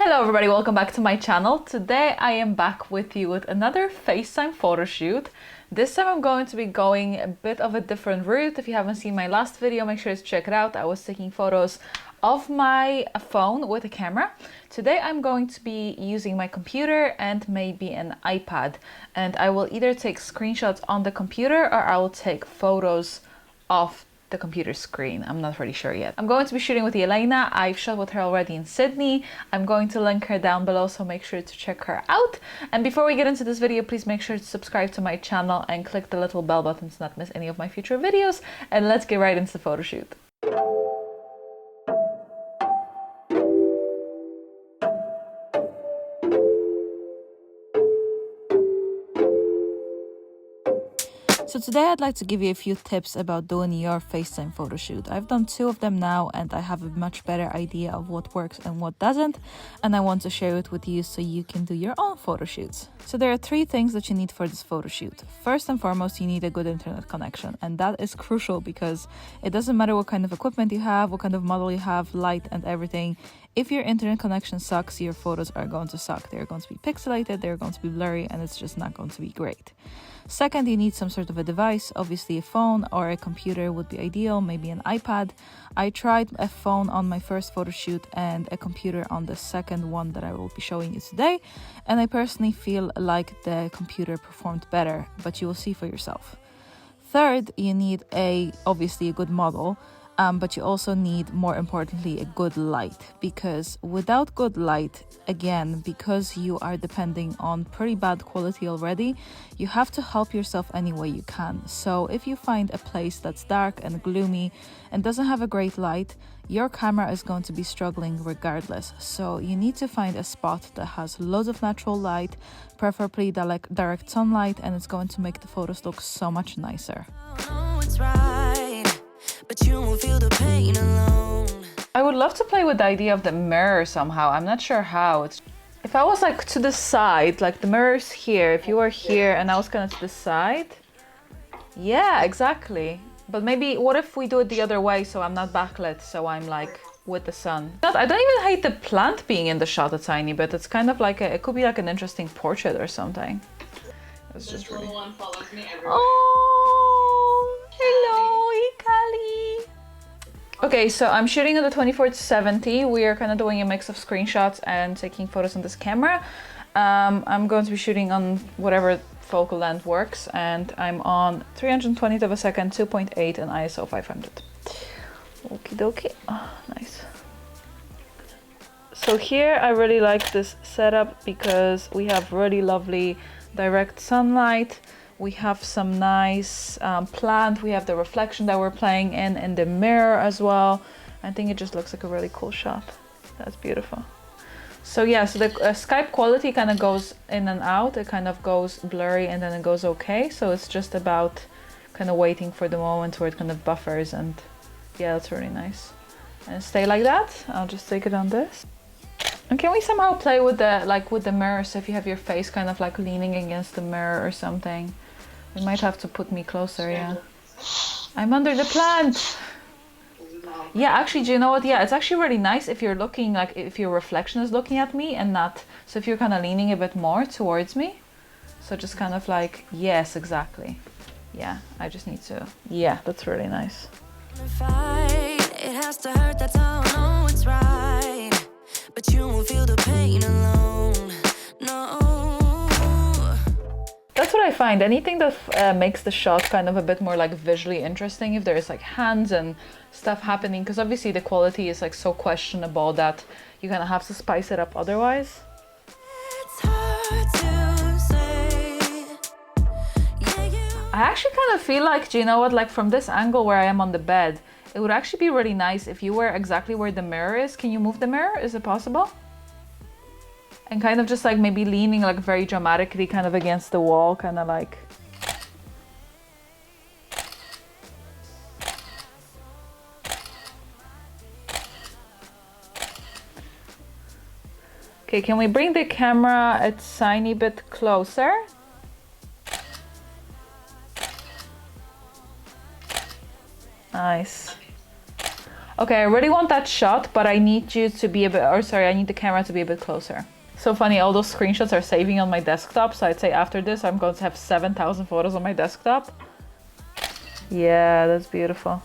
Hello everybody, welcome back to my channel. Today I am back with you with another FaceTime photoshoot. This time I'm going to be going a bit of a different route. If you haven't seen my last video, make sure to check it out. I was taking photos of my phone with a camera. Today I'm going to be using my computer and maybe an iPad. And I will either take screenshots on the computer or I will take photos of the computer screen. I'm not really sure yet. I'm going to be shooting with Jelena. I've shot with her already in Sydney. I'm going to link her down below, so make sure to check her out. And before we get into this video, please make sure to subscribe to my channel and click the little bell button to not miss any of my future videos. And let's get right into the photo shoot. So today I'd like to give you a few tips about doing your FaceTime photoshoot. I've done 2 of them now and I have a much better idea of what works and what doesn't, and I want to share it with you so you can do your own photoshoots. So there are 3 things that you need for this photoshoot. First and foremost, you need a good internet connection, and that is crucial because it doesn't matter what kind of equipment you have, what kind of model you have, light and everything. If your internet connection sucks, your photos are going to suck. They're going to be pixelated, they're going to be blurry, and it's just not going to be great. Second, you need some sort of a device. Obviously a phone or a computer would be ideal, maybe an iPad. I tried a phone on my first photo shoot and a computer on the second one that I will be showing you today, and I personally feel like the computer performed better, but you will see for yourself. Third, you need obviously a good model. But you also need, more importantly, a good light, because without good light, again, because you are depending on pretty bad quality already, you have to help yourself any way you can. So if you find a place that's dark and gloomy and doesn't have a great light, your camera is going to be struggling regardless. So you need to find a spot that has loads of natural light, preferably direct sunlight, and it's going to make the photos look so much nicer. But you won't feel the pain alone. I would love to play with the idea of the mirror somehow. I'm not sure how. If I was like to the side, like the mirror's here, if you were here and I was kind of to the side. Yeah, exactly. But maybe what if we do it the other way, so I'm not backlit, so I'm like with the sun. I don't even hate the plant being in the shot a tiny bit. It's kind of like it could be like an interesting portrait or something. It's just really... one follows me everywhere. Oh, hello. Okay, so I'm shooting at the 24-70. We are kind of doing a mix of screenshots and taking photos on this camera. I'm going to be shooting on whatever focal length works, and I'm on 320th of a second, 2.8 and ISO 500. Okie dokie. Oh, nice. So here I really like this setup because we have really lovely direct sunlight. We have some nice plant. We have the reflection that we're playing in the mirror as well. I think it just looks like a really cool shot. That's beautiful. So yeah, so the Skype quality kind of goes in and out. It kind of goes blurry and then it goes okay. So it's just about kind of waiting for the moment where it kind of buffers, and yeah, that's really nice. And stay like that. I'll just take it on this. And can we somehow play with the mirror? So if you have your face kind of like leaning against the mirror or something. You might have to put me closer, yeah. I'm under the plant. Yeah, actually, do you know what? Yeah, it's actually really nice if you're looking, like if your reflection is looking at me and not, so if you're kind of leaning a bit more towards me. So just kind of like, yes, exactly. Yeah, I just need to, yeah, that's really nice. It has to hurt, that's all, no, it's right. But you won't feel the pain alone, no. That's what I find. Anything that makes the shot kind of a bit more like visually interesting, if there's like hands and stuff happening, because obviously the quality is like so questionable that you kind of have to spice it up otherwise. It's hard to say. I actually kind of feel like, do you know what, like from this angle where I am on the bed, it would actually be really nice if you were exactly where the mirror is. Can you move the mirror? Is it possible? And kind of just like maybe leaning like very dramatically kind of against the wall, kind of like. Okay, can we bring the camera a tiny bit closer? Nice. Okay, I really want that shot, but I need you to be a bit, or sorry, I need the camera to be a bit closer. So funny, all those screenshots are saving on my desktop, so I'd say after this I'm going to have 7,000 photos on my desktop. Yeah, that's beautiful.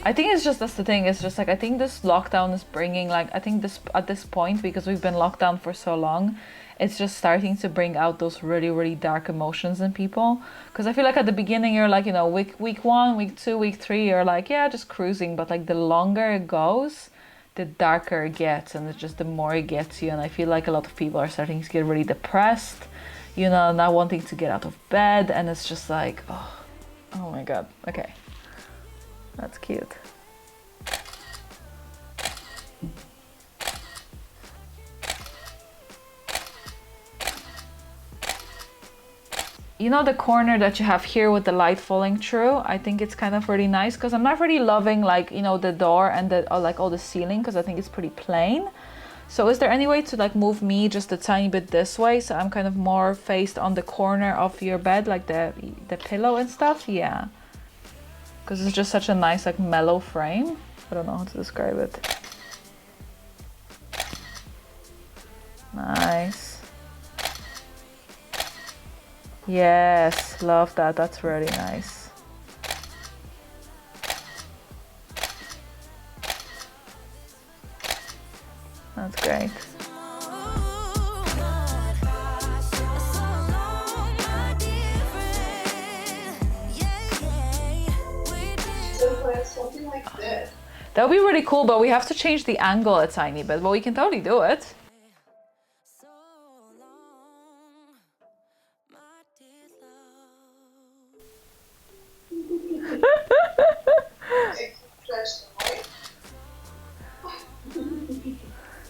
I think it's just, that's the thing, it's just like, I think this lockdown is bringing, like, I think this, at this point, because we've been locked down for so long, it's just starting to bring out those really, really dark emotions in people. Because I feel like at the beginning you're like, you know, week 1, week 2, week 3, you're like, yeah, just cruising. But like the longer it goes, the darker it gets, and it's just the more it gets you. And I feel like a lot of people are starting to get really depressed, you know, not wanting to get out of bed. And it's just like, oh my God. Okay. That's cute. You know the corner that you have here with the light falling through? I think it's kind of really nice because I'm not really loving, like, you know, the door and the, or like all the ceiling, because I think it's pretty plain. So is there any way to like move me just a tiny bit this way so I'm kind of more faced on the corner of your bed, like the pillow and stuff? Yeah. Because it's just such a nice, like, mellow frame. I don't know how to describe it. Nice. Yes, love that. That's really nice. That's great. Something like this. That would be really cool, but we have to change the angle a tiny bit, but we can totally do it.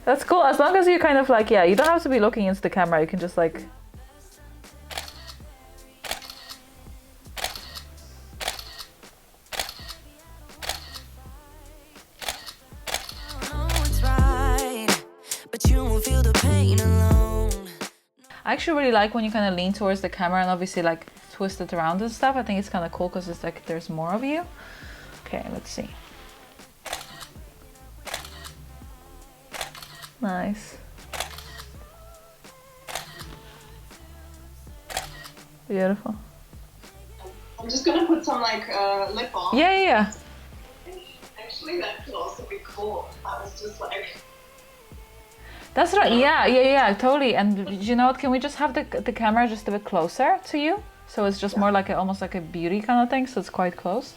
That's cool, as long as you kind of like, yeah, you don't have to be looking into the camera, you can just like... I actually really like when you kind of lean towards the camera and obviously like twist it around and stuff. I think it's kind of cool because it's like there's more of you. Okay, let's see. Nice. Beautiful. I'm just gonna put some like lip balm. Yeah. Actually, that could also be cool. I was just like... That's right. Yeah, totally. And you know what? Can we just have the camera just a bit closer to you? So it's just more like a, almost like a beauty kind of thing. So it's quite close.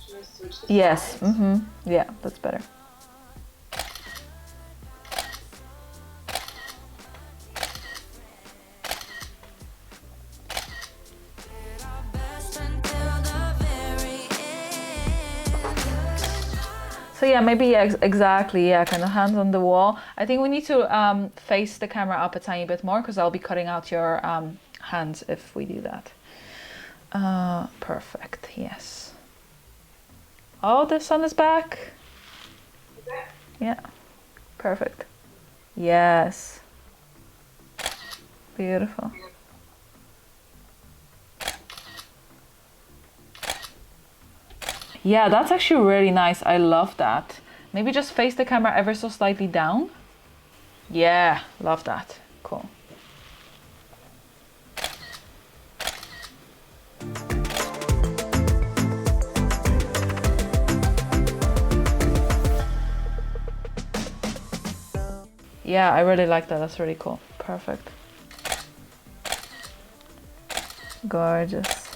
Should I switch the Yes. sides? Yeah, that's better. So yeah, maybe exactly, yeah, kind of hands on the wall. I think we need to face the camera up a tiny bit more because I'll be cutting out your hands if we do that. Perfect, yes. Oh, the sun is back. Yeah, perfect. Yes. Beautiful. Yeah, that's actually really nice. I love that. Maybe just face the camera ever so slightly down. Yeah, love that. Cool. Yeah, I really like that. That's really cool. Perfect. Gorgeous.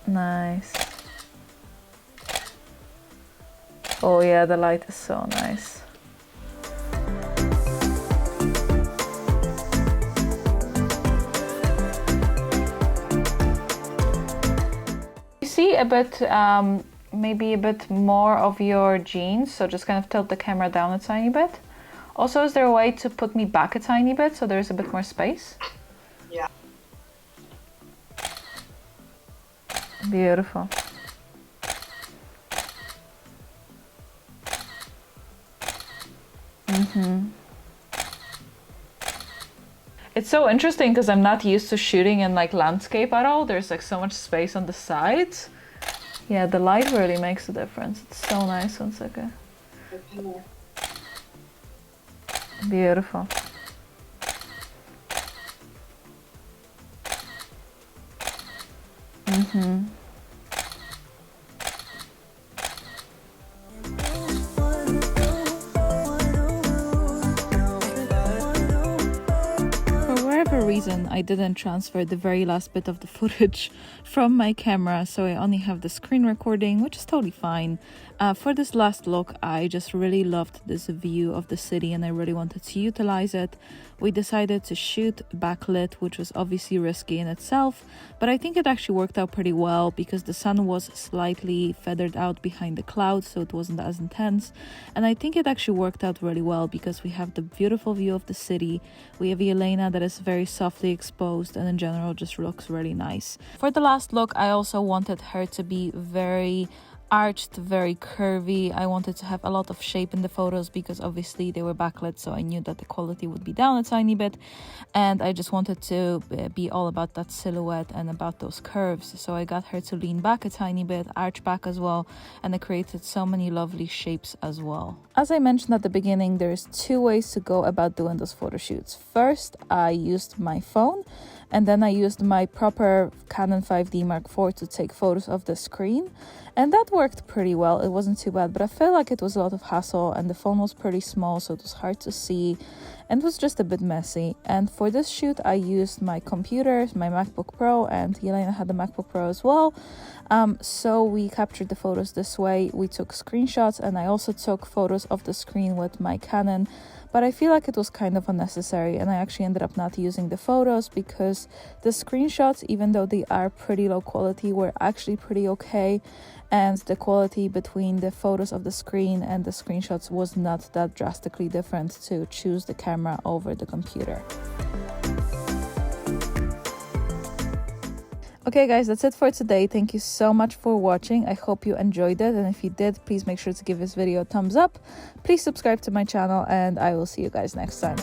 Nice. Oh yeah, the light is so nice. You see a bit, maybe a bit more of your jeans, so just kind of tilt the camera down a tiny bit. Also, is there a way to put me back a tiny bit so there's a bit more space? Yeah. Beautiful. It's so interesting because I'm not used to shooting in like landscape at all. There's like so much space on the sides. Yeah, the light really makes a difference. It's so nice. One second. Beautiful. For whatever reason, I didn't transfer the very last bit of the footage from my camera, so I only have the screen recording, which is totally fine. For this last look, I just really loved this view of the city and I really wanted to utilize it. We decided to shoot backlit, which was obviously risky in itself, but I think it actually worked out pretty well because the sun was slightly feathered out behind the clouds, so it wasn't as intense. And I think it actually worked out really well because we have the beautiful view of the city. We have Jelena that is very softly exposed and in general just looks really nice. For the last look, I also wanted her to be very arched, very curvy. I wanted to have a lot of shape in the photos because obviously they were backlit, so I knew that the quality would be down a tiny bit, and I just wanted to be all about that silhouette and about those curves. So I got her to lean back a tiny bit, arch back as well, and it created so many lovely shapes as well. As I mentioned at the beginning, there's two ways to go about doing those photo shoots. First, I used my phone, and then I used my proper Canon 5D Mark IV to take photos of the screen, and that worked pretty well. It wasn't too bad, but I felt like it was a lot of hassle and the phone was pretty small, so it was hard to see and it was just a bit messy. And for this shoot, I used my computer, my MacBook Pro, and Jelena had the MacBook Pro as well. So we captured the photos this way. We took screenshots, and I also took photos of the screen with my Canon, but I feel like it was kind of unnecessary, and I actually ended up not using the photos because the screenshots, even though they are pretty low quality, were actually pretty okay, and the quality between the photos of the screen and the screenshots was not that drastically different to choose the camera over the computer. Okay guys, that's it for today. Thank you so much for watching. I hope you enjoyed it, and if you did, please make sure to give this video a thumbs up. Please subscribe to my channel, and I will see you guys next time.